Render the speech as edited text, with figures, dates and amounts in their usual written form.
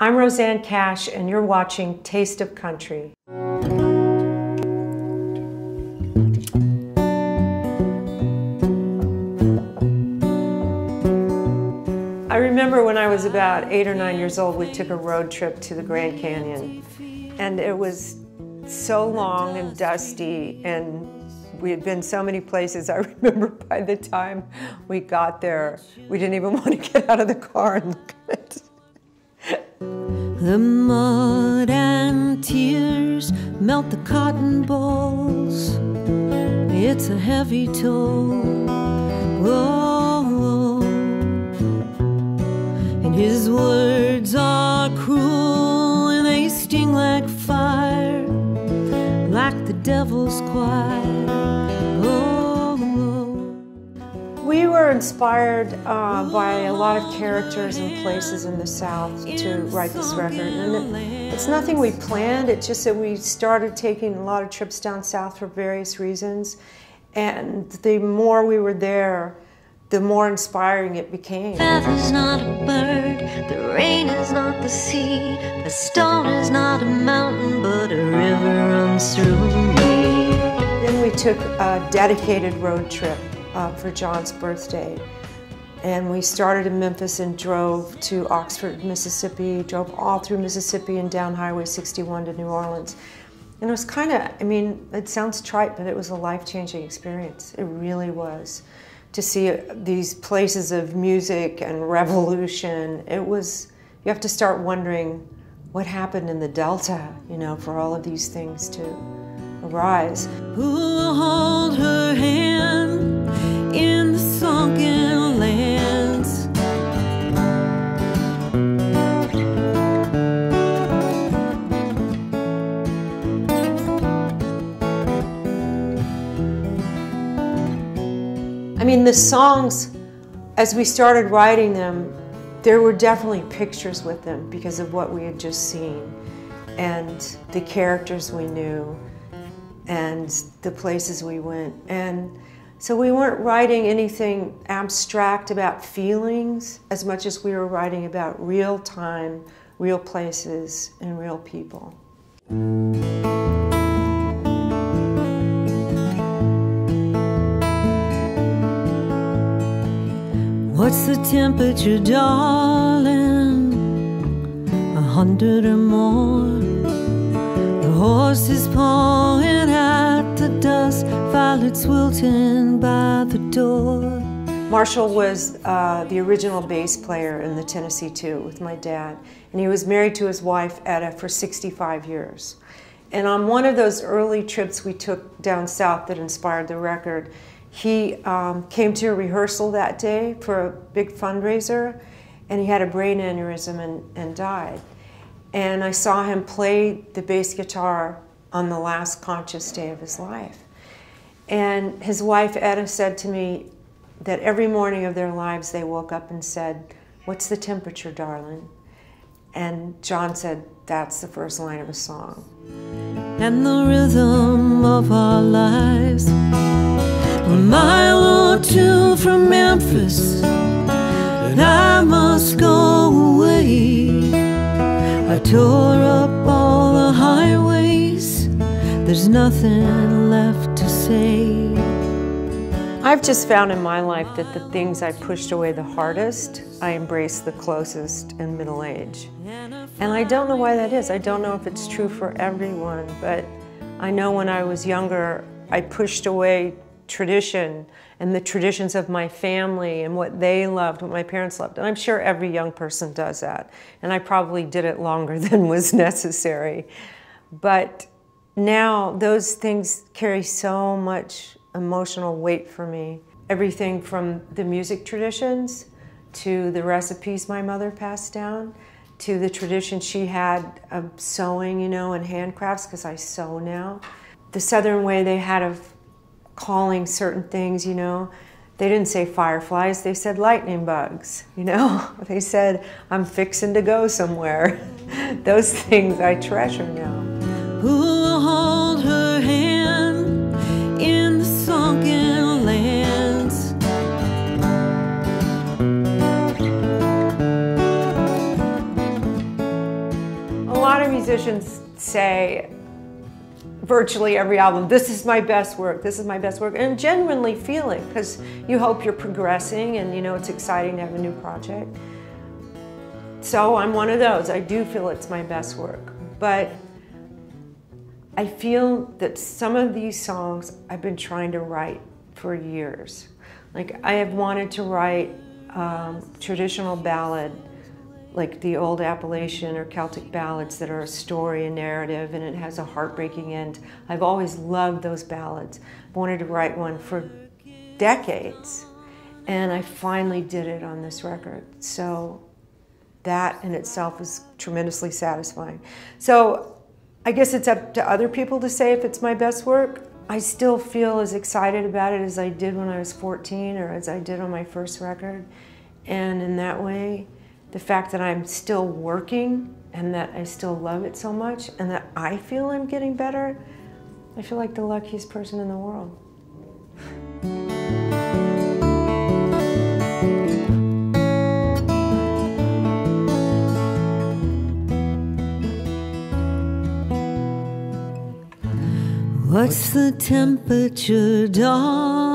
I'm Rosanne Cash, and you're watching Taste of Country. I remember when I was about 8 or 9 years old, we took a road trip to the Grand Canyon, and it was so long and dusty, and we had been so many places. I remember by the time we got there, we didn't even want to get out of the car and look at it. The mud and tears melt the cotton balls. It's a heavy toll. Whoa. And his words are cruel and they sting like fire, like the devil's choir. We were inspired by a lot of characters and places in the South to write this record. And it's nothing we planned, it's just that we started taking a lot of trips down south for various reasons. And the more we were there, the more inspiring it became. Feather's not a bird, the rain is not the sea, the stone is not a mountain, but a river runs through me. Then we took a dedicated road trip for John's birthday. And we started in Memphis and drove to Oxford, Mississippi, drove all through Mississippi and down Highway 61 to New Orleans. And it was kind of, I mean, it sounds trite, but it was a life-changing experience. It really was. To see these places of music and revolution, it was, you have to start wondering what happened in the Delta, you know, for all of these things to arise. Who'll hold her hand in the sunken lands? I mean, the songs, as we started writing them, there were definitely pictures with them because of what we had just seen and the characters we knew and the places we went. And so we weren't writing anything abstract about feelings as much as we were writing about real time, real places, and real people. What's the temperature, darling? 100 or more. The horse is pawing at the dust, violets wilting by the door. Marshall was the original bass player in the Tennessee Two with my dad, and he was married to his wife Etta for 65 years. And on one of those early trips we took down south that inspired the record, he came to a rehearsal that day for a big fundraiser, and he had a brain aneurysm and died. And I saw him play the bass guitar on the last conscious day of his life. And his wife, Etta, said to me that every morning of their lives they woke up and said, "What's the temperature, darling?" And John said, "That's the first line of a song." And the rhythm of our lives, a mile or two from Memphis, and I must go away. I tore up all the highways, there's nothing left to say. I've just found in my life that the things I pushed away the hardest, I embrace the closest in middle age. And I don't know why that is. I don't know if it's true for everyone, but I know when I was younger, I pushed away tradition and the traditions of my family and what they loved, what my parents loved. And I'm sure every young person does that. And I probably did it longer than was necessary. But now those things carry so much emotional weight for me. Everything from the music traditions to the recipes my mother passed down to the tradition she had of sewing, you know, and handcrafts, because I sew now. The Southern way they had of calling certain things, you know. They didn't say fireflies, they said lightning bugs, you know. They said, "I'm fixing to go somewhere." Those things I treasure now. Who'll hold her hand in the sunken lands? of musicians say virtually every album, this is my best work, this is my best work, and genuinely feeling, because you hope you're progressing and you know it's exciting to have a new project. So I'm one of those. I do feel it's my best work, but I feel that some of these songs I've been trying to write for years. Like I have wanted to write traditional ballad, like the old Appalachian or Celtic ballads that are a story, a narrative, and it has a heartbreaking end. I've always loved those ballads. I wanted to write one for decades, and I finally did it on this record. So that in itself is tremendously satisfying. So I guess it's up to other people to say if it's my best work. I still feel as excited about it as I did when I was 14 or as I did on my first record. And in that way, the fact that I'm still working and that I still love it so much and that I feel I'm getting better, I feel like the luckiest person in the world. What's the temperature, darling?